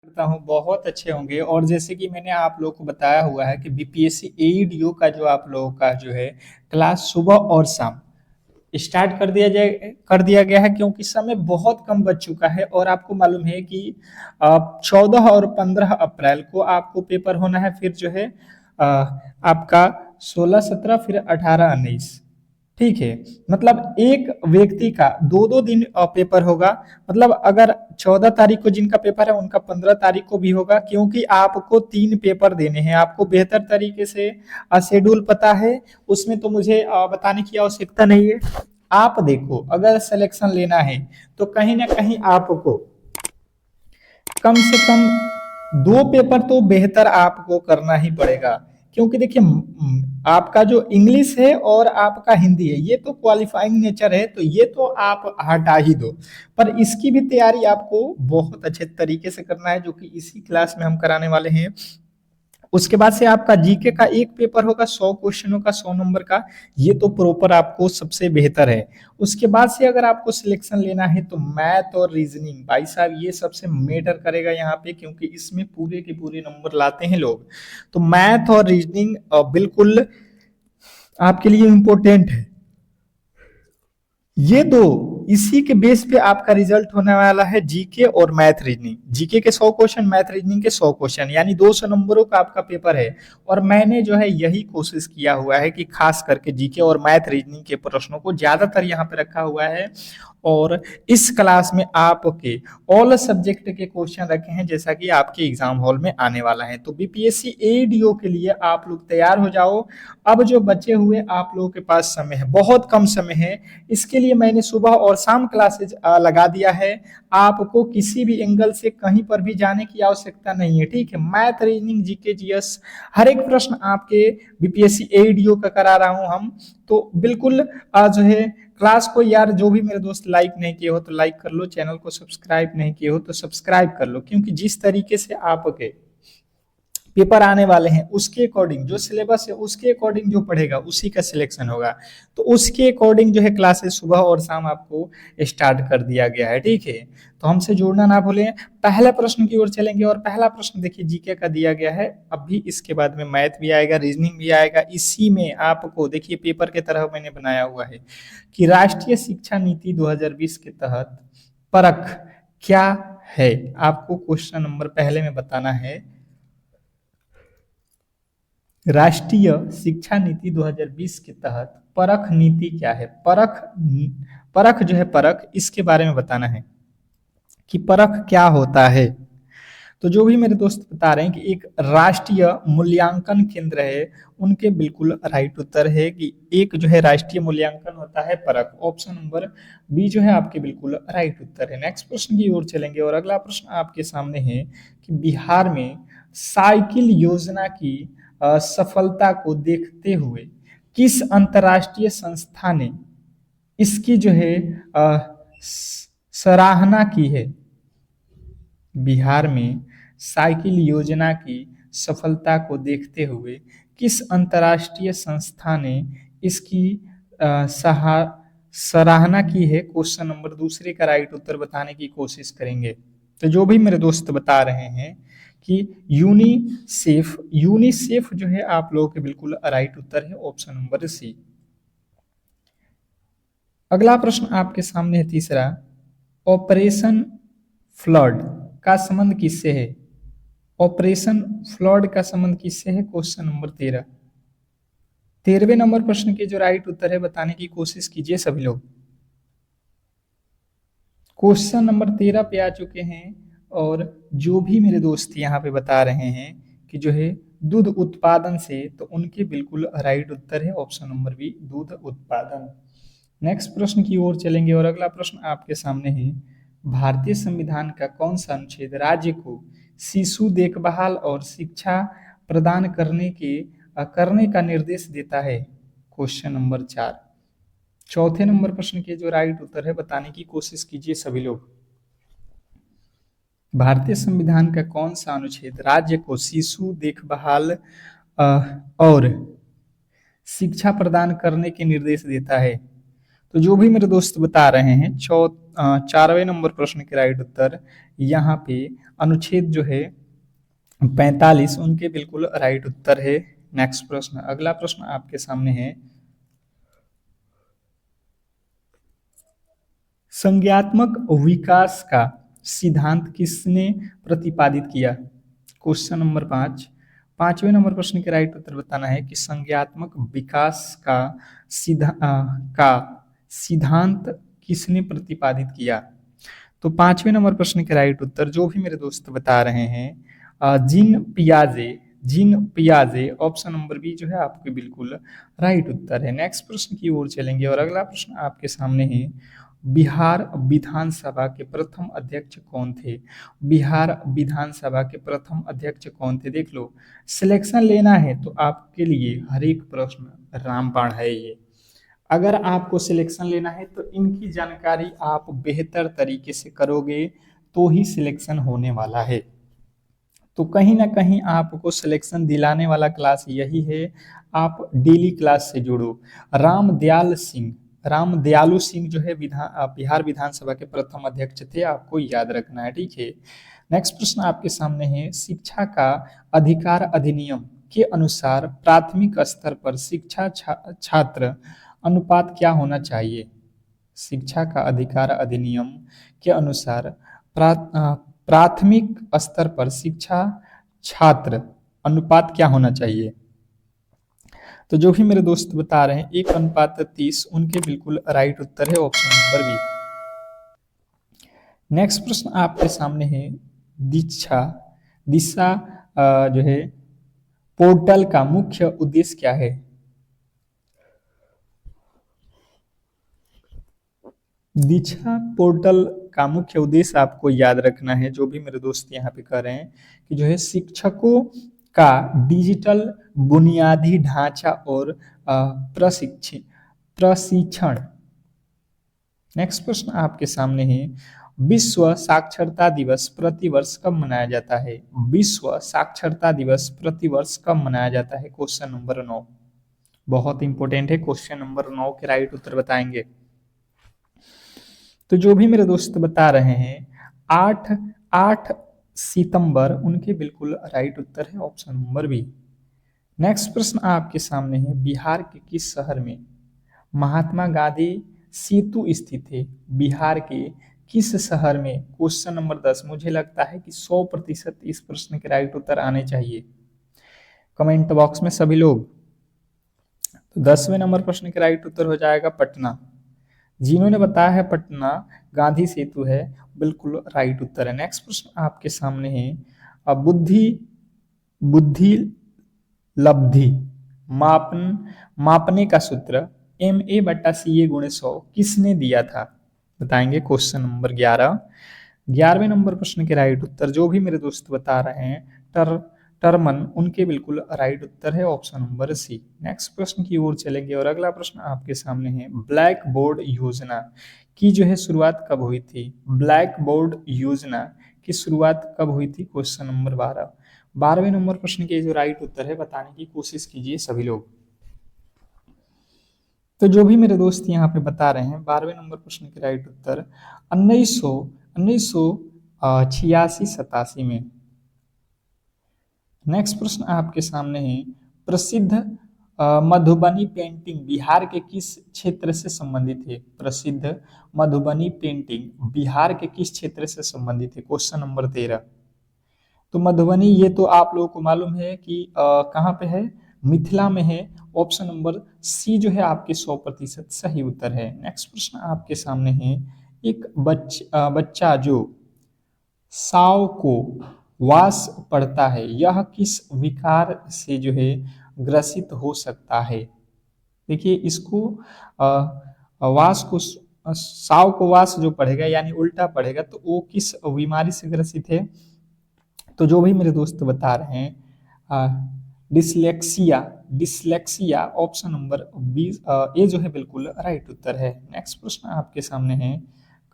करता हूँ बहुत अच्छे होंगे। और जैसे कि मैंने आप लोगों को बताया हुआ है कि बीपीएससी एईडीओ का जो आप लोगों का जो है क्लास सुबह और शाम स्टार्ट कर दिया गया है, क्योंकि समय बहुत कम बच चुका है। और आपको मालूम है कि 14 और 15 अप्रैल को आपको पेपर होना है। फिर जो है आपका 16 17 फिर 18 19, ठीक है। मतलब एक व्यक्ति का दो दो दिन पेपर होगा। मतलब अगर 14 तारीख को जिनका पेपर है उनका 15 तारीख को भी होगा, क्योंकि आपको 3 पेपर देने हैं। आपको बेहतर तरीके से शेड्यूल पता है, उसमें तो मुझे बताने की आवश्यकता नहीं है। आप देखो, अगर सिलेक्शन लेना है तो कहीं ना कहीं आपको कम से कम 2 पेपर तो बेहतर आपको करना ही पड़ेगा। क्योंकि देखिए आपका जो इंग्लिश है और आपका हिंदी है ये तो क्वालिफाइंग नेचर है, तो ये तो आप हटा ही दो। पर इसकी भी तैयारी आपको बहुत अच्छे तरीके से करना है, जो कि इसी क्लास में हम कराने वाले हैं। उसके बाद से आपका जीके का एक पेपर होगा 100 क्वेश्चनों का, 100 नंबर का। ये तो प्रॉपर आपको सबसे बेहतर है। उसके बाद से अगर आपको सिलेक्शन लेना है तो मैथ और रीजनिंग, भाई साहब ये सबसे मैटर करेगा यहाँ पे, क्योंकि इसमें पूरे के पूरे नंबर लाते हैं लोग। तो मैथ और रीजनिंग बिल्कुल आपके लिए इम्पोर्टेंट है। ये दो, इसी के बेस पे आपका रिजल्ट होने वाला है जीके और मैथ रीजनिंग। जीके के 100 क्वेश्चन, मैथ रीजनिंग के 100 क्वेश्चन, यानी 200 नंबरों का आपका पेपर है। और मैंने जो है यही कोशिश किया हुआ है कि खास करके जीके और मैथ रीजनिंग के प्रश्नों को ज्यादातर यहाँ पे रखा हुआ है। और इस क्लास में आपके ऑल सब्जेक्ट के क्वेश्चन रखे हैं, जैसा कि आपके एग्जाम हॉल में आने वाला है। तो बीपीएससी एडीओ के लिए आप लोग तैयार हो जाओ। अब जो बचे हुए आप लोगों के पास समय है, बहुत कम समय है, इसके लिए मैंने सुबह और शाम क्लासेज लगा दिया है। आपको किसी भी एंगल से कहीं पर भी जाने की आवश्यकता नहीं है, ठीक है। मैथ रीजनिंग जीके जीएस हर एक प्रश्न आपके बीपीएससी एडीओ का करा रहा हूं हम। तो बिल्कुल जो है क्लास को, यार जो भी मेरे दोस्त लाइक नहीं किए हो तो लाइक कर लो, चैनल को सब्सक्राइब नहीं किए हो तो सब्सक्राइब कर लो। क्योंकि जिस तरीके से आपके पेपर आने वाले हैं उसके अकॉर्डिंग, जो सिलेबस है उसके अकॉर्डिंग जो पढ़ेगा उसी का सिलेक्शन होगा। तो उसके अकॉर्डिंग जो है क्लासेस सुबह और शाम आपको स्टार्ट कर दिया गया है, ठीक है। तो हमसे जुड़ना ना भूलें। पहले प्रश्न की ओर चलेंगे, और पहला प्रश्न देखिए जीके का दिया गया है। अभी इसके बाद में मैथ भी आएगा, रीजनिंग भी आएगा। इसी में आपको देखिए पेपर के तरह मैंने बनाया हुआ है कि राष्ट्रीय शिक्षा नीति 2020 के तहत परख क्या है। आपको क्वेश्चन नंबर पहले में बताना है, राष्ट्रीय शिक्षा नीति 2020 के तहत परख नीति क्या है। परख, परख जो है परख, इसके बारे में बताना है कि परख क्या होता है। तो जो भी मेरे दोस्त बता रहे हैं कि एक राष्ट्रीय मूल्यांकन केंद्र है, उनके बिल्कुल राइट उत्तर है कि एक जो है राष्ट्रीय मूल्यांकन होता है परख। ऑप्शन नंबर बी जो है आपके बिल्कुल राइट उत्तर है। नेक्स्ट प्रश्न की ओर चलेंगे, और अगला प्रश्न आपके सामने है कि बिहार में साइकिल योजना की सफलता को देखते हुए किस अंतर्राष्ट्रीय संस्था ने इसकी जो है सराहना की है। बिहार में साइकिल योजना की सफलता को देखते हुए किस अंतर्राष्ट्रीय संस्था ने इसकी सराहना की है। क्वेश्चन नंबर दूसरे का राइट उत्तर बताने की कोशिश करेंगे। तो जो भी मेरे दोस्त बता रहे हैं कि यूनिसेफ, यूनिसेफ जो है आप लोगों के बिल्कुल राइट उत्तर है, ऑप्शन नंबर सी। अगला प्रश्न आपके सामने है तीसरा, ऑपरेशन फ्लड का संबंध किससे है। ऑपरेशन फ्लड का संबंध किससे है, क्वेश्चन नंबर 13। 13वें नंबर प्रश्न के जो राइट उत्तर है बताने की कोशिश कीजिए सभी लोग। क्वेश्चन नंबर 13 पे आ चुके हैं, और जो भी मेरे दोस्त यहाँ पे बता रहे हैं कि जो है दूध उत्पादन से, तो उनके बिल्कुल राइट उत्तर है ऑप्शन नंबर बी, दूध उत्पादन। नेक्स्ट प्रश्न की ओर चलेंगे, और अगला प्रश्न आपके सामने है, भारतीय संविधान का कौन सा अनुच्छेद राज्य को शिशु देखभाल और शिक्षा प्रदान करने का निर्देश देता है। Question number 4। चौथे नंबर प्रश्न के जो राइट उत्तर है बताने की कोशिश कीजिए सभी लोग। भारतीय संविधान का कौन सा अनुच्छेद राज्य को शिशु देखभाल और शिक्षा प्रदान करने के निर्देश देता है। तो जो भी मेरे दोस्त बता रहे हैं 4वें नंबर प्रश्न के राइट उत्तर यहाँ पे अनुच्छेद जो है 45 उनके बिल्कुल राइट उत्तर है। नेक्स्ट प्रश्न, अगला प्रश्न आपके सामने है, संज्ञात्मक विकास का सिद्धांत किसने प्रतिपादित किया? Question number 5। 5वें नंबर प्रश्न के राइट उत्तर बताना है कि संज्ञात्मक विकास का सिद्धांत किसने प्रतिपादित किया? तो 5वें नंबर प्रश्न के राइट उत्तर जो भी मेरे दोस्त बता रहे हैं जीन पियाजे ऑप्शन नंबर बी जो है आपके बिल्कुल राइट उत्तर है। नेक्स्ट प्रश्न की ओर चलेंगे और अगला प्रश्न आपके सामने है, बिहार विधानसभा के प्रथम अध्यक्ष कौन थे? बिहार विधानसभा के प्रथम अध्यक्ष कौन थे? देख लो, सिलेक्शन लेना है तो आपके लिए हर एक प्रश्न रामबाण है। ये अगर आपको सिलेक्शन लेना है तो इनकी जानकारी आप बेहतर तरीके से करोगे तो ही सिलेक्शन होने वाला है। तो कहीं ना कहीं आपको सिलेक्शन दिलाने वाला क्लास यही है, आप डेली क्लास से जुड़ो। राम दयालु सिंह जो है बिहार विधानसभा के प्रथम अध्यक्ष थे, आपको याद रखना है, ठीक है। नेक्स्ट प्रश्न आपके सामने है, शिक्षा का अधिकार अधिनियम के अनुसार प्राथमिक स्तर पर शिक्षा छात्र अनुपात क्या होना चाहिए? शिक्षा का अधिकार अधिनियम के अनुसार प्राथमिक स्तर पर शिक्षा छात्र अनुपात क्या होना चाहिए? तो जो भी मेरे दोस्त बता रहे हैं 1:30 उनके बिल्कुल राइट उत्तर है ऑप्शन नंबर बी। नेक्स्ट प्रश्न आपके सामने है, दिशा जो है पोर्टल का मुख्य उद्देश्य क्या है? दीक्षा पोर्टल का मुख्य उद्देश्य आपको याद रखना है, जो भी मेरे दोस्त यहाँ पे कह रहे हैं कि जो है शिक्षकों का डिजिटल बुनियादी ढांचा और प्रशिक्षण। नेक्स्ट प्रश्न आपके सामने है, विश्व साक्षरता दिवस प्रतिवर्ष कब मनाया जाता है? विश्व साक्षरता दिवस प्रतिवर्ष कब मनाया जाता है? क्वेश्चन नंबर 9 बहुत इंपॉर्टेंट है, क्वेश्चन नंबर 9 के राइट उत्तर बताएंगे। तो जो भी मेरे दोस्त बता रहे हैं 8 सितंबर उनके बिल्कुल राइट उत्तर है ऑप्शन नंबर बी। नेक्स्ट प्रश्न आपके सामने है, बिहार के किस शहर में महात्मा गांधी सेतु स्थित है? बिहार के किस शहर में? Question number 10। मुझे लगता है कि 100% इस प्रश्न के राइट उत्तर आने चाहिए कमेंट बॉक्स में सभी लोग। तो 10वें नंबर प्रश्न के राइट उत्तर हो जाएगा पटना। जिन्होंने बताया है पटना गांधी सेतु है, बिल्कुल राइट उत्तर है। नेक्स्ट प्रश्न आपके सामने है, बुद्धि लब्धि मापने का सूत्र MA/CA/100 किसने दिया था? बताएंगे क्वेश्चन नंबर 11। 11वें नंबर प्रश्न के राइट उत्तर जो भी मेरे दोस्त बता रहे हैं टर्मन उनके बिल्कुल राइट उत्तर है ऑप्शन नंबर सी। नेक्स्ट प्रश्न की ओर चलेंगे और अगला प्रश्न आपके सामने है, ब्लैक बोर्ड योजना की जो है शुरुआत कब हुई थी? ब्लैक बोर्ड योजना की शुरुआत कब हुई थी? Question number 12। 12वें नंबर प्रश्न के जो राइट उत्तर है बताने की कोशिश कीजिए सभी लोग। तो जो भी मेरे दोस्त यहाँ पे बता रहे हैं 12वें नंबर प्रश्न के राइट उत्तर 1986-87 में। नेक्स्ट प्रश्न आपके सामने है, प्रसिद्ध मधुबनी पेंटिंग बिहार के किस क्षेत्र से संबंधित है? प्रसिद्ध मधुबनी पेंटिंग बिहार के किस क्षेत्र से संबंधित है? Question number 13। तो मधुबनी ये तो आप लोगों को मालूम है कि कहाँ पे है, मिथिला में है। ऑप्शन नंबर सी जो है आपके 100% सही उत्तर है। नेक्स्ट प्रश्न आपके सामने है, एक बच्चा जो साव को वास पड़ता है यह किस विकार से जो है ग्रसित हो सकता है? देखिए इसको वास को साव को वास जो पढ़ेगा यानी उल्टा पढ़ेगा तो वो किस बीमारी से ग्रसित है? तो जो भी मेरे दोस्त बता रहे हैं डिसलेक्सिया ऑप्शन नंबर 20 ए जो है बिल्कुल राइट उत्तर है। नेक्स्ट प्रश्न आपके सामने है,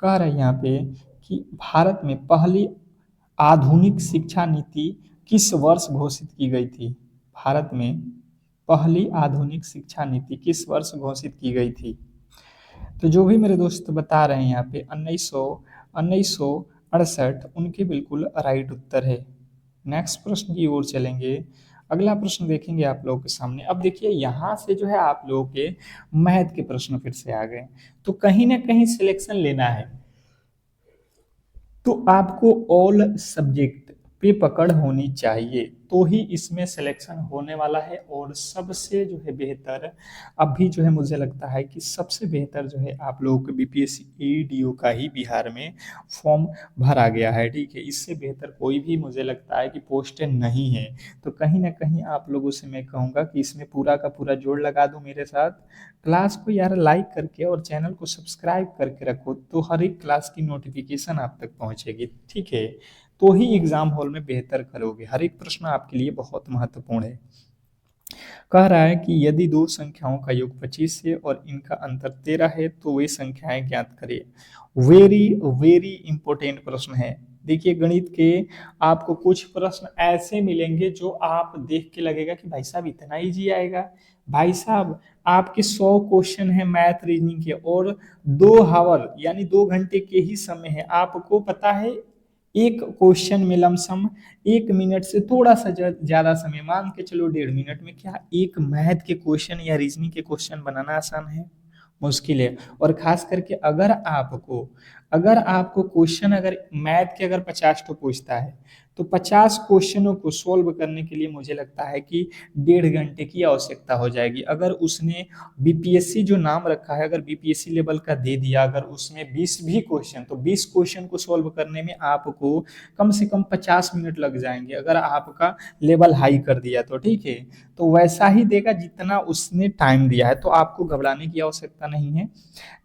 कह रहे हैं यहाँ पे कि भारत में पहली आधुनिक शिक्षा नीति किस वर्ष घोषित की गई थी? भारत में पहली आधुनिक शिक्षा नीति किस वर्ष घोषित की गई थी? तो जो भी मेरे दोस्त बता रहे हैं यहाँ पे 1968 उनके बिल्कुल राइट उत्तर है। नेक्स्ट प्रश्न की ओर चलेंगे। अगला प्रश्न देखेंगे आप लोगों के सामने। अब देखिए यहाँ से जो है आप लोगों के मैथ के प्रश्न फिर से आ गए, तो कहीं ना कहीं सिलेक्शन लेना है, तो आपको ऑल सब्जेक्ट पे पकड़ होनी चाहिए, तो ही इसमें सिलेक्शन होने वाला है। और सबसे जो है बेहतर अभी जो है मुझे लगता है कि सबसे बेहतर जो है आप लोगों को बीपीएससी एडीओ का ही बिहार में फॉर्म भरा गया है, ठीक है। इससे बेहतर कोई भी मुझे लगता है कि पोस्टें नहीं है। तो कहीं ना कहीं आप लोगों से मैं कहूँगा कि इसमें पूरा का पूरा जोड़ लगा दो मेरे साथ। क्लास को यार लाइक करके और चैनल को सब्सक्राइब करके रखो, तो हर एक क्लास की नोटिफिकेशन आप तक पहुंचेगी, ठीक है। तो ही एग्जाम हॉल में बेहतर करोगे। हर एक प्रश्न आपके लिए बहुत महत्वपूर्ण है। कह रहा है कि यदि दो संख्याओं का योग 25 है और इनका अंतर 13 है तो वे संख्याएं ज्ञात करें। वेरी वेरी इंपॉर्टेंट प्रश्न है। देखिए गणित के आपको कुछ प्रश्न ऐसे मिलेंगे जो आप देख के लगेगा कि भाई साहब इतना इजी आएगा। भाई साहब आपके 100 क्वेश्चन है मैथ रीजनिंग के, और 2 आवर यानी 2 घंटे के ही समय है। आपको पता है एक क्वेश्चन में लमसम 1 मिनट से थोड़ा सा ज्यादा समय, मान के चलो 1.5 मिनट में, क्या एक मैथ के क्वेश्चन या रीजनिंग के क्वेश्चन बनाना आसान है? मुश्किल है। और खास करके अगर आपको क्वेश्चन अगर मैथ के अगर 50 तो पूछता है, तो 50 क्वेश्चनों को सोल्व करने के लिए मुझे लगता है कि 1.5 घंटे की आवश्यकता हो जाएगी। अगर उसने बीपीएससी जो नाम रखा है, अगर बीपीएससी लेवल का दे दिया, अगर उसमें 20 भी क्वेश्चन, तो 20 क्वेश्चन को सोल्व करने में आपको कम से कम 50 मिनट लग जाएंगे, अगर आपका लेवल हाई कर दिया तो, ठीक है। तो वैसा ही देगा जितना उसने टाइम दिया है, तो आपको घबराने की आवश्यकता नहीं है।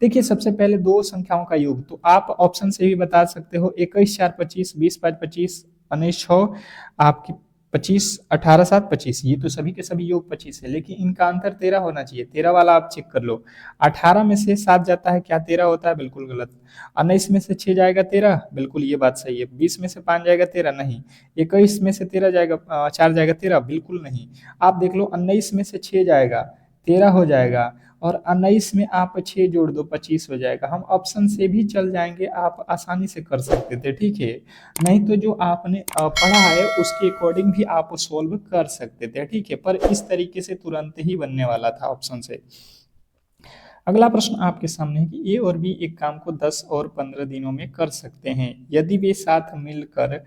देखिए सबसे पहले दो संख्याओं का योग, तो आप ऑप्शन से भी बता सकते हो। 21 4 25, 20 5 25, 19 6 आपकी 25, 18 7 25, ये तो सभी के सभी योग 25 है, लेकिन इनका अंतर 13 होना चाहिए। 13 वाला आप चेक कर लो। 18 में से 7 जाता है, क्या 13 होता है? बिल्कुल गलत। 19 में से 6 जाएगा 13, बिल्कुल ये बात सही है। 20 में से 5 जाएगा 13, नहीं। 21 में से 13 जाएगा 4 जाएगा 13, बिल्कुल नहीं। आप देख लो 19 में से 6 जाएगा 13 हो जाएगा, और 19 में आप 6 जोड़ दो 25 हो जाएगा। हम ऑप्शन से भी चल जाएंगे, आप आसानी से कर सकते थे, ठीक है। नहीं तो जो आपने पढ़ा है उसके अकॉर्डिंग भी आप सॉल्व कर सकते थे, ठीक है। पर इस तरीके से तुरंत ही बनने वाला था ऑप्शन से। अगला प्रश्न आपके सामने है कि ए और बी एक काम को 10 और 15 दिनों में कर सकते हैं। यदि वे साथ मिलकर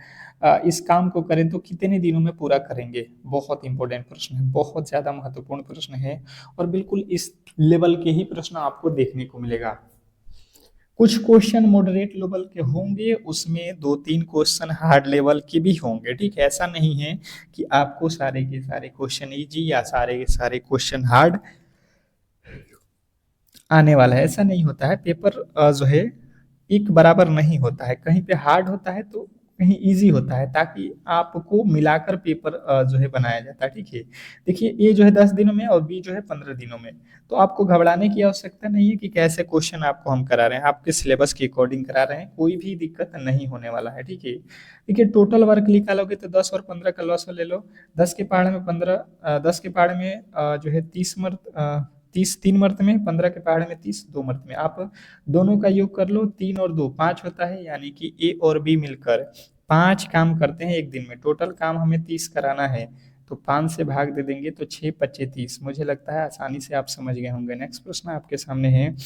इस काम को करें तो कितने दिनों में पूरा करेंगे? बहुत इंपॉर्टेंट प्रश्न है, बहुत ज्यादा महत्वपूर्ण प्रश्न है, और बिल्कुल इस लेवल के ही प्रश्न आपको देखने को मिलेगा। कुछ क्वेश्चन मॉडरेट लेवल के होंगे, उसमें 2-3 क्वेश्चन हार्ड लेवल के भी होंगे, ठीक है। ऐसा नहीं है कि आपको सारे के सारे क्वेश्चन इजी या सारे के सारे क्वेश्चन हार्ड आने वाला है, ऐसा नहीं होता है। पेपर जो है एक बराबर नहीं होता है, कहीं पे हार्ड होता है तो कहीं इजी होता है, ताकि आपको मिलाकर पेपर जो है बनाया जाता है, ठीक है। देखिए ए जो है 10 दिनों में और बी जो है 15 दिनों में, तो आपको घबराने की आवश्यकता नहीं है कि कैसे क्वेश्चन आपको हम करा रहे हैं, आपके सिलेबस के अकॉर्डिंग करा रहे हैं, कोई भी दिक्कत नहीं होने वाला है, ठीक है। देखिए टोटल वर्क निकालोगे तो 10 और 15 का लॉस ले लो। 10 के पहाड़ में 15, 10 के पहाड़ में जो है 30 3 मर्त में, 15 के पहाड़ में 30 2 मर्त में, आप दोनों का योग कर लो। 3 और 2 5 होता है, यानी कि ए और बी मिलकर 5 काम करते हैं एक दिन में। टोटल काम हमें 30 कराना है, तो 5 से भाग दे देंगे तो 6 25 30। मुझे लगता है आसानी से आप समझ गए होंगे। नेक्स्ट प्रश्न आपके सामने है।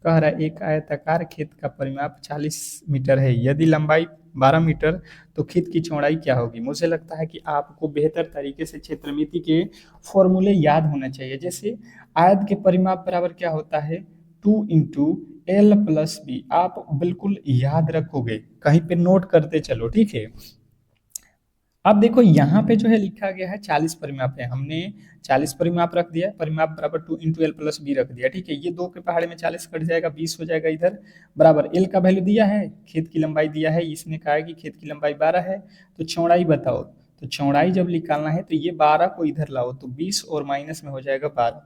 कह रहा है एक आयताकार खेत का परिमाप 40 मीटर है, यदि लंबाई 12 मीटर तो खेत की चौड़ाई क्या होगी? मुझे लगता है कि आपको बेहतर तरीके से क्षेत्रमिति के फॉर्मूले याद होना चाहिए। जैसे आयत के परिमाप बराबर क्या होता है? 2 × L + B। आप बिल्कुल याद रखोगे, कहीं पे नोट करते चलो, ठीक है। अब देखो यहाँ पे जो है लिखा गया है 40 परिमाप है, हमने 40 परिमाप रख दिया, परिमाप बराबर 2 × L + B रख दिया, ठीक है। ये 2 के पहाड़े में 40 कट जाएगा, 20 हो जाएगा इधर, बराबर एल का वैल्यू दिया है, खेत की लंबाई दिया है, इसने कहा है कि खेत की लंबाई 12 है, तो चौड़ाई बताओ। तो चौड़ाई जब निकालना है तो ये 12 को इधर लाओ, तो 20 और माइनस में हो जाएगा 12,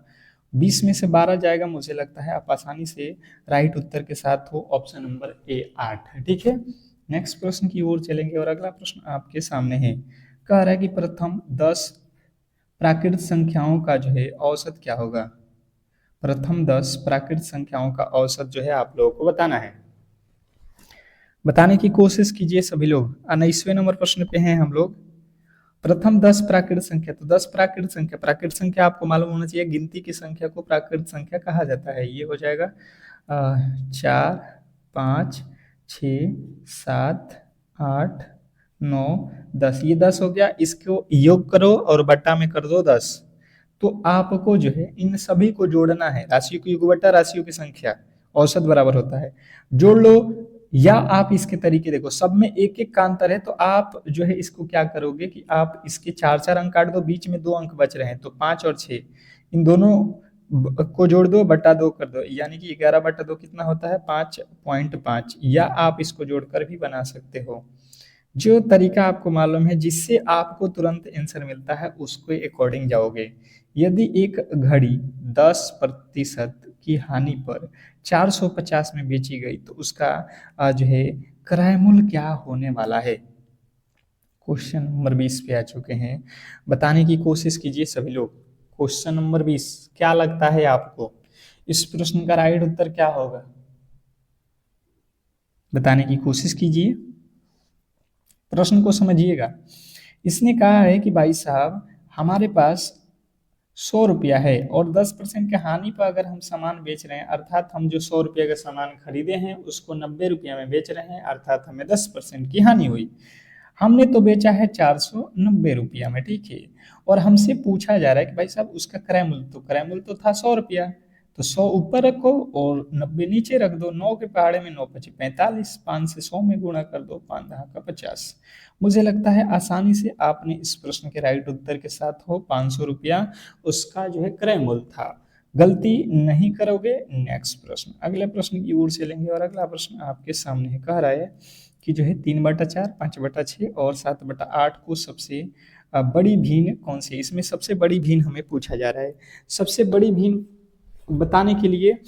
20 में से 12 जाएगा। मुझे लगता है आप आसानी से राइट उत्तर के साथ हो, ऑप्शन नंबर ए 8, ठीक है। नेक्स्ट प्रश्न की ओर चलेंगे, और अगला प्रश्न आपके सामने है। कह रहा है कि प्रथम 10 प्राकृत संख्याओं का जो है औसत क्या होगा? प्रथम 10 प्राकृत संख्याओं का औसत जो है आप लोगों को बताना है। बताने की कोशिश कीजिए सभी लोग। 19वें नंबर प्रश्न पे हैं हम लोग। प्रथम 10 प्राकृत संख्या, तो 10 प्राकृत संख्या आपको मालूम होना चाहिए, गिनती की संख्या को प्राकृत संख्या कहा जाता है। ये हो जाएगा 4, 5, 6, 7, 8, 9, 10। ये 10 हो गया, इसको योग करो और बट्टा में कर दो 10। तो आपको जो है इन सभी को जोड़ना है, राशियों की योग बट्टा राशियों की संख्या, औसत बराबर होता है, जोड़ लो। या आप इसके तरीके देखो, सब में एक एक का अंतर है, तो आप जो है इसको क्या करोगे कि आप इसके 4 अंक काट दो, बीच में 2 अंक बच रहे हैं, तो 5 और 6 इन दोनों को जोड़ दो, बटा 2 कर दो, यानी कि 11/2 कितना होता है 5.5। या आप इसको जोड़कर भी बना सकते हो। जो तरीका आपको मालूम है जिससे आपको तुरंत आंसर मिलता है उसके अकॉर्डिंग जाओगे। यदि एक घड़ी 10% की हानि पर 450 में बेची गई तो उसका जो है क्रय मूल्य क्या होने वाला है। क्वेश्चन नंबर 20 पे आ चुके हैं, बताने की कोशिश कीजिए सभी लोग। क्वेश्चन नंबर 20 क्या लगता है आपको, इस प्रश्न का राइट उत्तर क्या होगा, बताने की कोशिश कीजिए, प्रश्न को समझिएगा। इसने कहा है कि भाई साहब हमारे पास 100 रुपया है और 10% के हानि पर अगर हम सामान बेच रहे हैं, अर्थात हम जो 100 रुपये का सामान खरीदे हैं उसको 90 रुपया में बेच रहे हैं, अर्थात हमें 10% की हानि हुई। हमने तो बेचा है 490 रुपया में, ठीक है। और हमसे पूछा जा रहा है कि भाई साहब उसका क्रय मूल्य, तो क्रय मूल्य तो था 100 रुपया, तो 100 ऊपर रखो और 90 नीचे रख दो। 9 के पहाड़े में 9 पचे 45, 5 से 100 में गुणा कर दो, 5 दहा का 50। मुझे लगता है आसानी से आपने इस प्रश्न के राइट उत्तर के साथ हो 500 रुपया उसका जो है क्रय मूल्य था। गलती नहीं करोगे। नेक्स्ट प्रश्न, अगले प्रश्न की ओर चलेंगे और अगला प्रश्न आपके सामने कह रहा है कि जो है 3/4, 5/6 और 7/8 को सबसे बड़ी भीन कौन सी है। इसमें सबसे बड़ी भीन हमें पूछा जा रहा है। सबसे बड़ी भीन बताने के लिए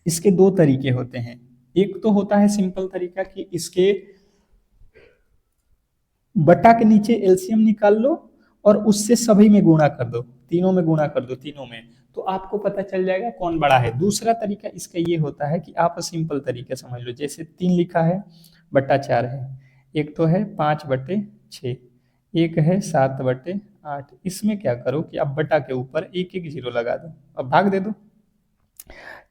इसके 2 तरीके होते हैं। एक तो होता है सिंपल तरीका कि इसके बटा के नीचे एलसीएम निकाल लो और उससे सभी में गुणा कर दो, तीनों में गुणा कर दो, तीनों में, तो आपको पता चल जाएगा कौन बड़ा है। दूसरा तरीका इसका ये होता है कि आप सिंपल तरीका समझ लो, जैसे 3 लिखा है बट्टा 4 है, एक तो है 5/6, एक है 7/8। इसमें क्या करो कि आप बटा के ऊपर एक एक जीरो लगा दो, अब भाग दे दो।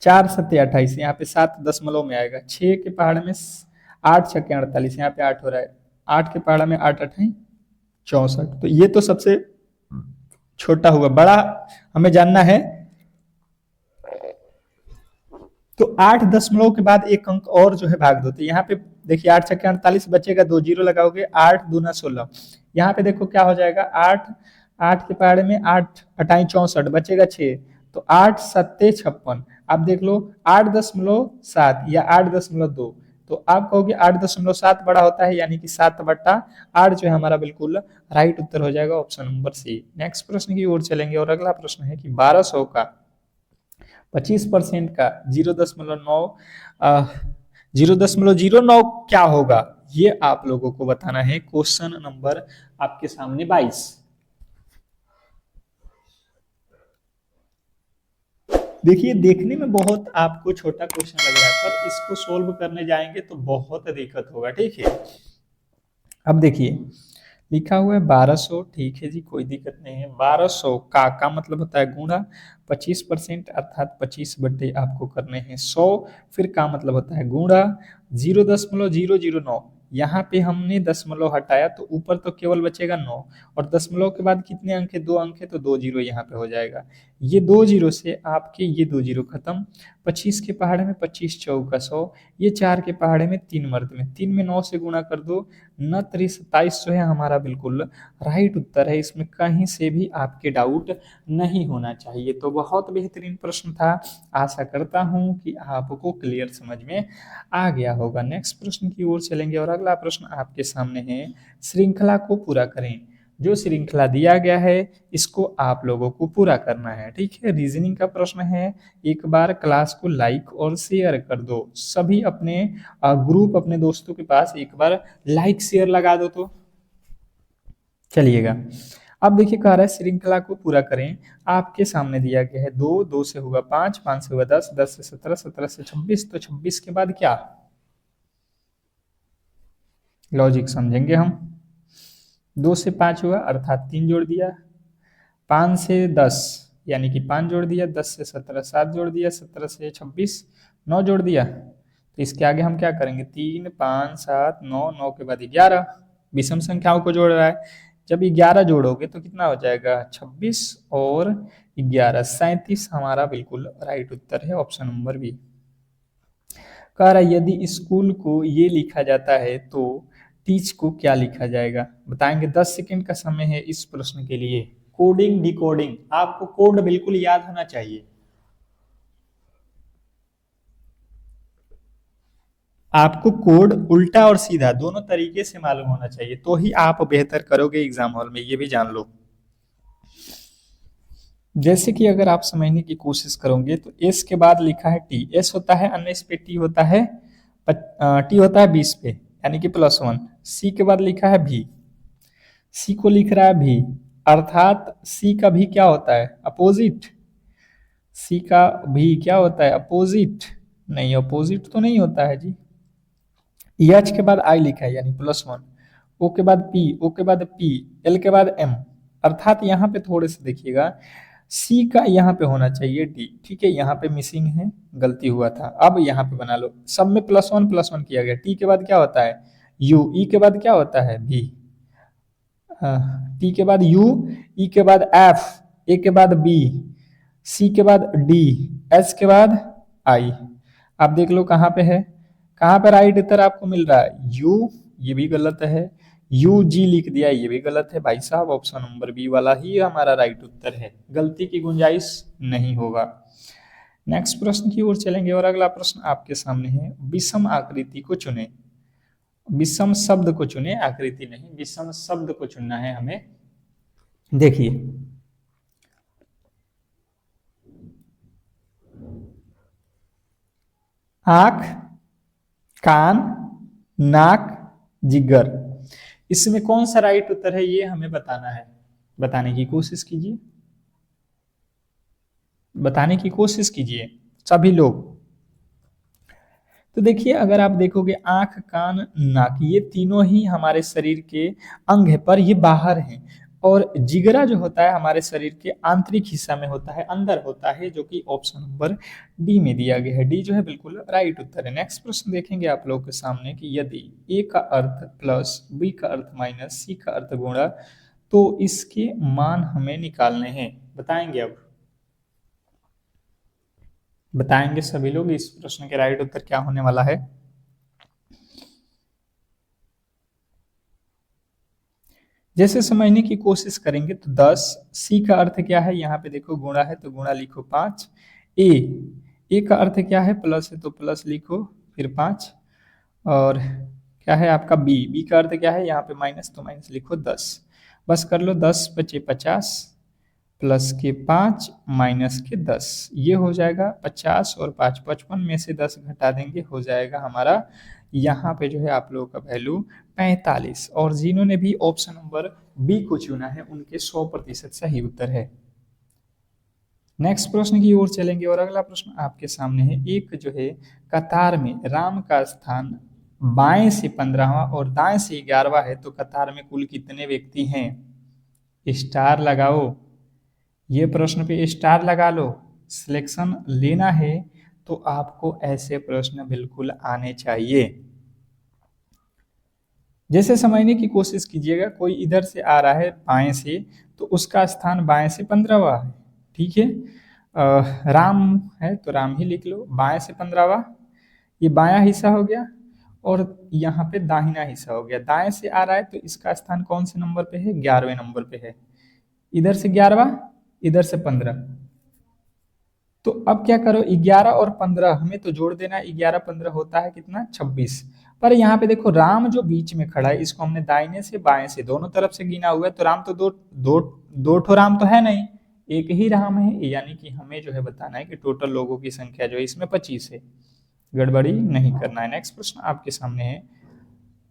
4 सत्ते 28, यहाँ पे 7 दशमलव में आएगा। 6 के पहाड़ में 8 छक्के 48, यहाँ पे 8 हो रहा है। 8 के पहाड़ा में 8 अठाई 64। तो ये तो सबसे छोटा हुआ, बड़ा हमें जानना है। तो 8 दशमलव के बाद एक अंक और जो है भाग दो, तो यहाँ पे देखिए 8 छक्के 48 बचेगा, 2 जीरो लगाओगे, 8 दूना 16। यहाँ पे देखो क्या हो जाएगा, 8 के पहाड़े में 8 अठाई 64 बचेगा 6, तो 8 सत्ते 56। आप देख लो 8.7 या 8.2, तो आप कहोगे 8.7 बड़ा होता है, यानी कि 7/8 जो है हमारा बिल्कुल राइट उत्तर हो जाएगा, ऑप्शन नंबर सी। नेक्स्ट प्रश्न की ओर चलेंगे और अगला प्रश्न है कि 1200 का 25% का 0.09 क्या होगा, ये आप लोगों को बताना है। क्वेश्चन नंबर आपके सामने 22। देखिए देखने में बहुत आपको छोटा क्वेश्चन लग रहा है, पर इसको सोल्व करने जाएंगे तो बहुत दिक्कत होगा, ठीक है। अब देखिए लिखा हुआ है 1200, ठीक है जी, कोई दिक्कत नहीं है। 1200 का मतलब होता है गुणा 25%, अर्थात 25 बटे आपको करने हैं 100, फिर का मतलब होता है गुणा 0.009। यहाँ पे हमने दशमलव हटाया तो ऊपर तो केवल बचेगा 9, और दशमलव के बाद कितने अंक है, 2 अंक है, तो 2 जीरो यहाँ पे हो जाएगा। ये 2 जीरो से आपके ये 2 जीरो खत्म। 25 के पहाड़े में 25 चौका 100, ये 4 के पहाड़े में 3 मर्द में, 3 में 9 से गुणा कर दो, 9×3 = 27 जो है हमारा बिल्कुल राइट उत्तर है। इसमें कहीं से भी आपके डाउट नहीं होना चाहिए। तो बहुत बेहतरीन प्रश्न था, आशा करता हूं कि आपको क्लियर समझ में आ गया होगा। नेक्स्ट प्रश्न की ओर चलेंगे और अगला प्रश्न आपके सामने है, श्रृंखला को पूरा करें। जो श्रृंखला दिया गया है इसको आप लोगों को पूरा करना है, ठीक है। रीजनिंग का प्रश्न है। एक बार क्लास को लाइक और शेयर कर दो, सभी अपने ग्रुप अपने दोस्तों के पास एक बार लाइक शेयर लगा दो तो चलिएगा। अब देखिए कह रहा है श्रृंखला को पूरा करें। आपके सामने दिया गया है 2, 2 से होगा 5, 5 से होगा 10, 10 से 17, 17 से 26, तो 26 के बाद क्या? लॉजिक समझेंगे हम। 2 से 5 हुआ अर्थात 3 जोड़ दिया, 5 से 10 यानी कि 5 जोड़ दिया, 10 से 17 7 जोड़ दिया, 17 से 26 9 जोड़ दिया। तो इसके आगे हम क्या करेंगे? 3 5 7 9, 9 के बाद 11, विषम संख्याओं को जोड़ रहा है। जब 11 जोड़ोगे तो कितना हो जाएगा? 26 और 11 37 हमारा बिल्कुल राइट उत्तर है, ऑप्शन नंबर बी। कह रहा है यदि स्कूल को ये लिखा जाता है तो टीच को क्या लिखा जाएगा? बताएंगे। 10 सेकंड का समय है इस प्रश्न के लिए। कोडिंग डिकोडिंग, आपको कोड बिल्कुल याद होना चाहिए। आपको कोड उल्टा और सीधा दोनों तरीके से मालूम होना चाहिए, तो ही आप बेहतर करोगे एग्जाम हॉल में, ये भी जान लो। जैसे कि अगर आप समझने की कोशिश करोगे तो एस के बाद लिखा है टी, एस होता है 19 पे, टी होता है टी होता है 20 पे यानी कि +1। सी के बाद लिखा है भी, सी को लिख रहा है भी, अर्थात सी का भी क्या होता है? अपोजिट। सी का भी क्या होता है? अपोजिट। नहीं, अपोजिट तो नहीं होता है जी। एच के बाद आई लिखा है यानी +1, ओ के बाद पी, ओ के बाद पी, एल के बाद एम, अर्थात यहाँ पे थोड़े से देखिएगा, सी का यहाँ पे होना चाहिए डी, ठीक है, यहाँ पे मिसिंग है, गलती हुआ था। अब यहाँ पे बना लो, सब में +1 किया गया। टी के बाद क्या होता है? यू, ई के बाद क्या होता है? भी, टी के बाद यू, ई के बाद एफ, ए के बाद बी, सी के बाद डी, एस के बाद आई। आप देख लो कहाँ पे है, कहाँ पे राइट उत्तर आपको मिल रहा है? यू, ये भी गलत है, यू जी लिख दिया, ये भी गलत है भाई साहब। ऑप्शन नंबर बी वाला ही हमारा राइट उत्तर है, गलती की गुंजाइश नहीं होगा। नेक्स्ट प्रश्न की ओर चलेंगे और अगला प्रश्न आपके सामने है, विषम आकृति को चुने। विषम शब्द को चुने, आकृति नहीं, विषम शब्द को चुनना है हमें। देखिए आंख, कान, नाक, जिगर, इसमें कौन सा राइट उत्तर है ये हमें बताना है। बताने की कोशिश कीजिए, बताने की कोशिश कीजिए सभी लोग। तो देखिए अगर आप देखोगे आंख, कान, नाक, ये तीनों ही हमारे शरीर के अंग है, पर ये बाहर हैं। और जिगरा जो होता है हमारे शरीर के आंतरिक हिस्सा में होता है, अंदर होता है, जो कि ऑप्शन नंबर डी में दिया गया है। डी जो है बिल्कुल राइट उत्तर है। नेक्स्ट प्रश्न देखेंगे आप लोगों के सामने कि यदि ए का अर्थ प्लस, बी का अर्थ माइनस, सी का अर्थ गुणा, तो इसके मान हमें निकालने हैं। बताएंगे अब, बताएंगे सभी लोग इस प्रश्न के राइट उत्तर क्या होने वाला है। जैसे समझने की कोशिश करेंगे तो 10, सी का अर्थ क्या है? यहाँ पे देखो गुणा है तो गुणा लिखो 5, ए, ए का अर्थ क्या है? प्लस है तो प्लस लिखो फिर 5, और क्या है आपका बी, बी का अर्थ क्या है? यहाँ पे माइनस तो माइनस लिखो 10। बस कर लो, 10 × 50 प्लस के 5 माइनस के 10, ये हो जाएगा 50 और 5 55 में से 10 घटा देंगे, हो जाएगा हमारा यहाँ पे जो है आप लोगों का वैल्यू 45। और जिन्होंने भी ऑप्शन नंबर बी को चुना है उनके 100% सही उत्तर है। नेक्स्ट प्रश्न की ओर चलेंगे और अगला प्रश्न आपके सामने है, एक जो है कतार में राम का स्थान बाएं से 15वां और दाएं से 11वां है, तो कतार में कुल कितने व्यक्ति हैं? स्टार लगाओ, ये प्रश्न पे स्टार लगा लो। सिलेक्शन लेना है तो आपको ऐसे प्रश्न बिल्कुल आने चाहिए। जैसे समझने की कोशिश कीजिएगा, कोई इधर से आ रहा है बाएं से, तो उसका स्थान बाएं से 15वां है, ठीक है। राम है तो राम ही लिख लो, बाएं से 15वां, ये बायां हिस्सा हो गया, और यहाँ पे दाहिना हिस्सा हो गया। दाएं से आ रहा है तो इसका स्थान कौन से नंबर पे है? 11वें नंबर पे है। इधर से 11वां, इधर से 15, तो अब क्या करो, 11 और 15 हमें तो जोड़ देना, 11 15 होता है कितना? 26। पर यहाँ पे देखो राम जो बीच में खड़ा है, इसको हमने दाहिने से बाएं से दोनों तरफ से गिना हुआ है, तो राम तो दो ठो राम तो है नहीं, एक ही राम है, यानी कि हमें जो है बताना है कि टोटल लोगों की संख्या जो है इसमें 25 है। गड़बड़ी नहीं करना है। नेक्स्ट प्रश्न आपके सामने है,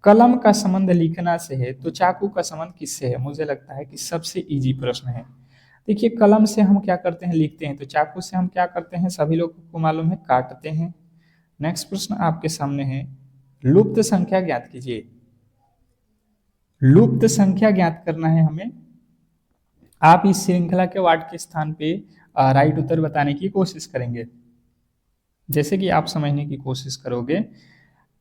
कलम का संबंध लिखना से है तो चाकू का संबंध किससे है? मुझे लगता है कि सबसे इजी प्रश्न है। देखिए, कलम से हम क्या करते हैं? लिखते हैं। तो चाकू से हम क्या करते हैं? सभी लोगों को मालूम है, काटते हैं। नेक्स्ट प्रश्न आपके सामने है, लुप्त संख्या ज्ञात कीजिए। लुप्त संख्या ज्ञात करना है हमें। आप इस श्रृंखला के वार्ड के स्थान पे राइट उत्तर बताने की कोशिश करेंगे। जैसे कि आप समझने की कोशिश करोगे,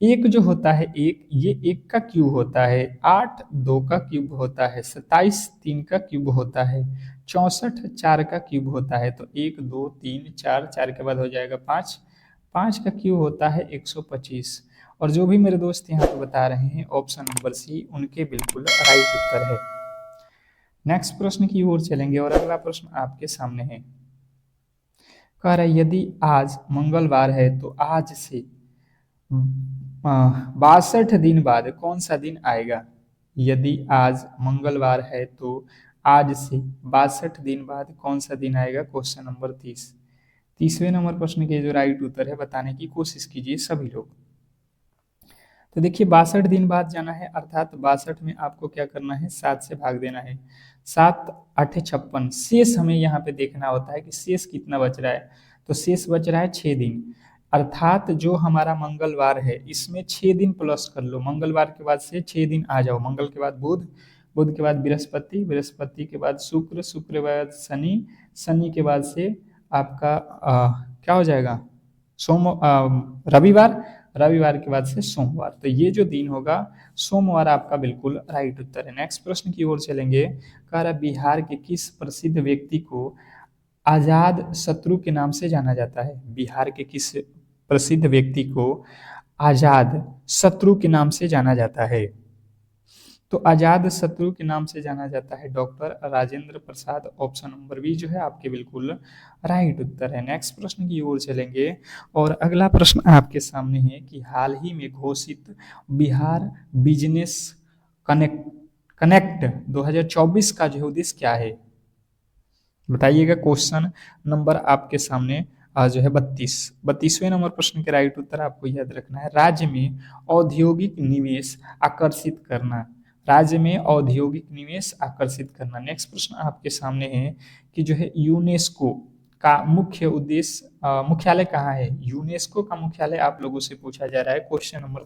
एक जो होता है एक, ये एक का क्यूब होता है, 8 2 का क्यूब होता है, 27 3 का क्यूब होता है, 64 4 का क्यूब होता है। तो 1 2 3 4, 4 के बाद हो जाएगा 5, 5 का क्यूब होता है 125। और जो भी मेरे दोस्त यहाँ पे बता रहे हैं ऑप्शन नंबर सी उनके बिल्कुल राइट उत्तर है। नेक्स्ट प्रश्न की ओर चलेंगे और अगला प्रश्न आपके सामने है। कह रहा है, यदि आज मंगलवार है तो आज से 62 दिन बाद कौन सा दिन आएगा? यदि आज मंगलवार है तो आज से 62 दिन बाद कौन सा दिन आएगा? Question number 30। 30वें नंबर प्रश्न के जो राइट उत्तर है बताने की कोशिश कीजिए सभी लोग। तो देखिए, 62 दिन बाद जाना है, अर्थात 62 में आपको क्या करना है? 7 से भाग देना है। 7 8 56। शेष हमें यहाँ पे देखना होता है कि शेष कितना बच रहा है। तो शेष बच रहा है 6 दिन, अर्थात जो हमारा मंगलवार है इसमें 6 दिन प्लस कर लो। मंगलवार के बाद से 6 दिन आ जाओ। मंगल के बाद बुध, बुध के बाद बृहस्पति, बृहस्पति के बाद शुक्र, शुक्र के बाद शनि, शनि के बाद से आपका क्या हो जाएगा? रविवार, रविवार के बाद से सोमवार। तो ये जो दिन होगा सोमवार आपका बिल्कुल राइट उत्तर है। नेक्स्ट प्रश्न की ओर चलेंगे। कह रहा, बिहार के किस प्रसिद्ध व्यक्ति को आजाद शत्रु के नाम से जाना जाता है? बिहार के किस प्रसिद्ध व्यक्ति को आजाद शत्रु के नाम से जाना जाता है? तो आजाद शत्रु के नाम से जाना जाता है doctor Rajendra Prasad. Option number B जो है आपके बिल्कुल राइट उत्तर है। नेक्स्ट प्रश्न की ओर चलेंगे और अगला प्रश्न आपके सामने है कि हाल ही में घोषित बिहार बिजनेस कनेक्ट 2024 का जो उद्देश्य क्या है? बताइएगा। क्वेश्चन नंबर आपके सामने जो है 32वें नंबर प्रश्न के राइट उत्तर आपको याद रखना है, राज्य में औद्योगिक निवेश आकर्षित करना। राज्य में औद्योगिक निवेश आकर्षित करना। नेक्स्ट प्रश्न आपके सामने है कि जो है यूनेस्को का मुख्य उद्देश्य मुख्यालय कहाँ है? यूनेस्को का मुख्यालय आप लोगों से पूछा जा रहा है। क्वेश्चन नंबर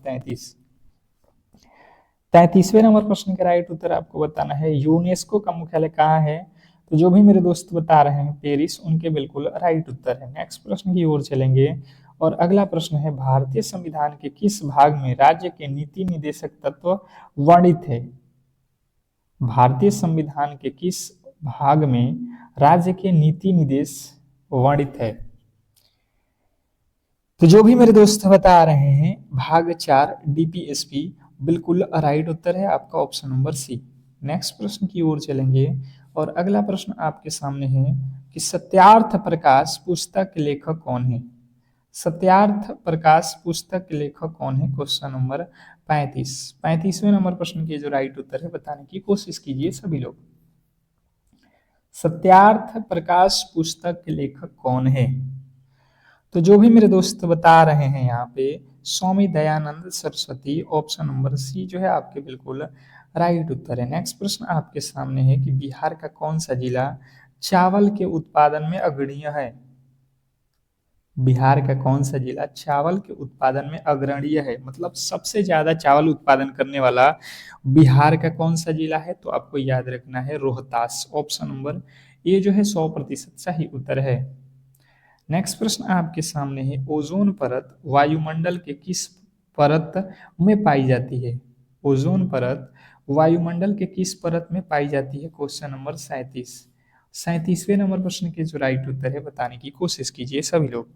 33वें नंबर प्रश्न का राइट उत्तर आपको बताना है, यूनेस्को का मुख्यालय कहाँ है? तो जो भी मेरे दोस्त बता रहे हैं पेरिस, उनके बिल्कुल राइट उत्तर है। नेक्स्ट प्रश्न की ओर चलेंगे और अगला प्रश्न है, भारतीय संविधान के किस भाग में राज्य के नीति निदेशक तत्व वर्णित है? भारतीय संविधान के किस भाग में राज्य के नीति निर्देश वर्णित है? तो जो भी मेरे दोस्त बता रहे हैं भाग 4 डीपीएसपी बिल्कुल राइट उत्तर है आपका ऑप्शन नंबर सी। नेक्स्ट प्रश्न की ओर चलेंगे और अगला प्रश्न आपके सामने है कि सत्यार्थ प्रकाश पुस्तक के लेखक कौन है? सत्यार्थ प्रकाश पुस्तक के लेखक कौन है? क्वेश्चन नंबर 35वें नंबर प्रश्न के जो राइट उत्तर है बताने की कोशिश कीजिए सभी लोग। सत्यार्थ प्रकाश पुस्तक के लेखक कौन है? तो जो भी मेरे दोस्त बता रहे हैं यहाँ पे Swami Dayanand Saraswati. Option number C जो है आपके बिल्कुल राइट उत्तर है। नेक्स्ट प्रश्न आपके सामने है कि बिहार का कौन सा जिला चावल के उत्पादन में अग्रणीय है? बिहार का कौन सा जिला चावल के उत्पादन में अग्रणीय है, मतलब सबसे ज्यादा चावल उत्पादन करने वाला बिहार का कौन सा जिला है? तो आपको याद रखना है रोहतास। ऑप्शन नंबर ए जो है 100% सही उत्तर है। नेक्स्ट प्रश्न आपके सामने है, ओजोन परत वायुमंडल के किस परत में पाई जाती है? ओजोन परत वायुमंडल के किस परत में पाई जाती है? क्वेश्चन नंबर 37वें नंबर प्रश्न के जो राइट उत्तर है बताने की कोशिश कीजिए सभी लोग।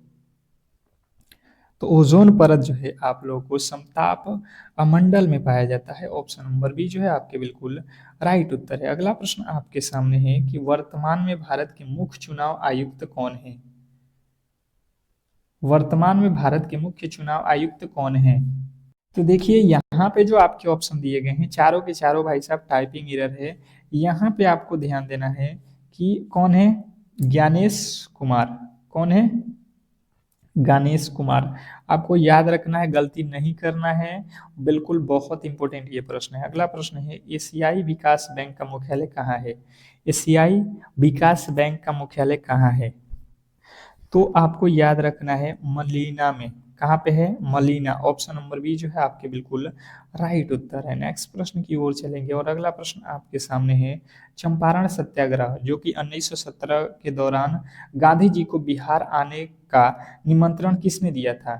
तो ओजोन परत जो है आप लोगों को समताप मंडल में पाया जाता है। ऑप्शन नंबर बी जो है आपके बिल्कुल राइट उत्तर है। अगला प्रश्न आपके सामने है कि वर्तमान में भारत के मुख्य चुनाव आयुक्त कौन है? वर्तमान में भारत के मुख्य चुनाव आयुक्त कौन है? तो देखिए, यहाँ पे जो आपके ऑप्शन दिए गए हैं चारों के चारों भाई साहब टाइपिंग एरर है। यहाँ पे आपको ध्यान देना है कि कौन है? ज्ञानेश कुमार। कौन है? गणेश कुमार। आपको याद रखना है, गलती नहीं करना है। बिल्कुल बहुत इंपॉर्टेंट ये प्रश्न है। अगला प्रश्न है, एशियाई विकास बैंक का मुख्यालय कहाँ है? एशियाई विकास बैंक का मुख्यालय कहाँ है? तो आपको याद रखना है मलीना में। कहाँ पे है? मलीना। ऑप्शन नंबर बी जो है आपके बिल्कुल राइट उत्तर है। नेक्स्ट प्रश्न की ओर चलेंगे और अगला प्रश्न आपके सामने है, चंपारण सत्याग्रह जो कि 1917 के दौरान गांधी जी को बिहार आने का निमंत्रण किसने दिया था?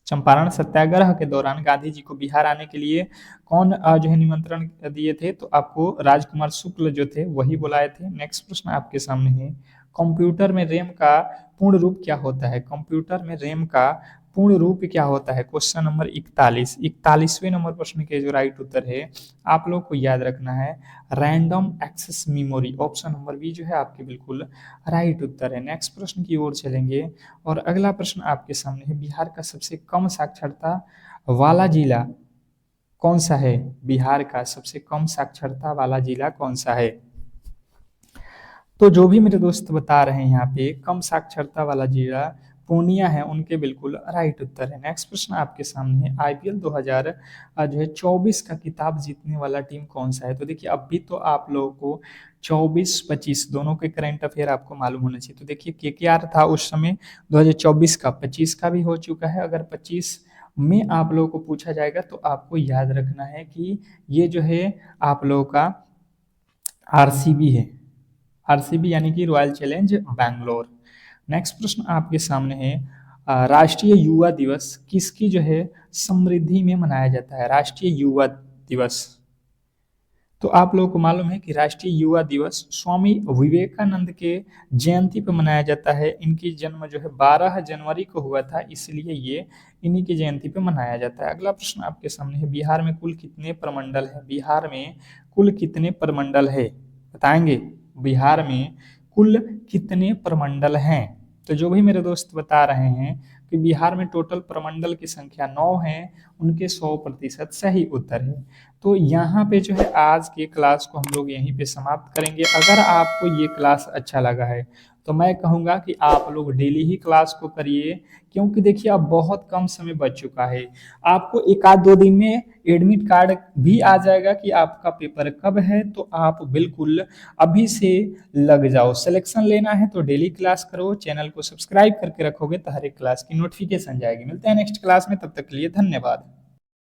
चंपारण सत्याग्रह के दौरान गांधी जी को बिहार आने के लिए कौन जो है निमंत्रण दिए थे? तो आपको राजकुमार शुक्ल जो थे वही बुलाए थे। नेक्स्ट प्रश्न आपके सामने है, कंप्यूटर में रैम का पूर्ण रूप क्या होता है? कंप्यूटर में रैम का पूर्ण रूप क्या होता है? क्वेश्चन नंबर 41, 41वें नंबर प्रश्न के जो राइट उत्तर है आप लोग को याद रखना है random access memory. Option number B जो है आपके बिल्कुल राइट उत्तर है। नेक्स्ट प्रश्न की ओर चलेंगे और अगला प्रश्न आपके सामने है, बिहार का सबसे कम साक्षरता वाला जिला कौन सा है? बिहार का सबसे कम साक्षरता वाला जिला कौन सा है? तो जो भी मेरे दोस्त बता रहे हैं यहाँ पे कम साक्षरता वाला जिला पूर्णिया है, उनके बिल्कुल राइट उत्तर है। नेक्स्ट प्रश्न आपके सामने है, आईपीएल 2000 जो है 24 का खिताब जीतने वाला टीम कौन सा है? तो देखिए अभी तो आप लोगों को 24-25 दोनों के करंट अफेयर आपको मालूम होना चाहिए। तो देखिए केकेआर था उस समय 2024 का, 25 का भी हो चुका है। अगर 25 में आप लोगों को पूछा जाएगा तो आपको याद रखना है कि ये जो है आप लोगों का आरसीबी है। आरसीबी यानी कि रॉयल चैलेंज बैंगलोर। नेक्स्ट प्रश्न आपके सामने है, राष्ट्रीय युवा दिवस किसकी जो है समृद्धि में मनाया जाता है? राष्ट्रीय युवा दिवस। तो आप लोगों को मालूम है कि राष्ट्रीय युवा दिवस स्वामी विवेकानंद के जयंती पर मनाया जाता है। इनकी जन्म जो है 12 जनवरी को हुआ था, इसलिए ये इन्हीं की जयंती पर मनाया जाता है। अगला प्रश्न आपके सामने है, बिहार में कुल कितने प्रमंडल है? बिहार में कुल कितने प्रमंडल है बताएंगे? बिहार में कुल कितने प्रमंडल हैं? तो जो भी मेरे दोस्त बता रहे हैं कि बिहार में टोटल प्रमंडल की संख्या 9 है, उनके 100% सही उत्तर है। तो यहाँ पे जो है आज के क्लास को हम लोग यहीं पे समाप्त करेंगे। अगर आपको ये क्लास अच्छा लगा है तो मैं कहूँगा कि आप लोग डेली ही क्लास को करिए, क्योंकि देखिए अब बहुत कम समय बच चुका है। आपको एक आध दो दिन में एडमिट कार्ड भी आ जाएगा कि आपका पेपर कब है, तो आप बिल्कुल अभी से लग जाओ। सिलेक्शन लेना है तो डेली क्लास करो, चैनल को सब्सक्राइब करके रखोगे तो हर एक क्लास की नोटिफिकेशन जाएगी। मिलते हैं नेक्स्ट क्लास में, तब तक के लिए धन्यवाद।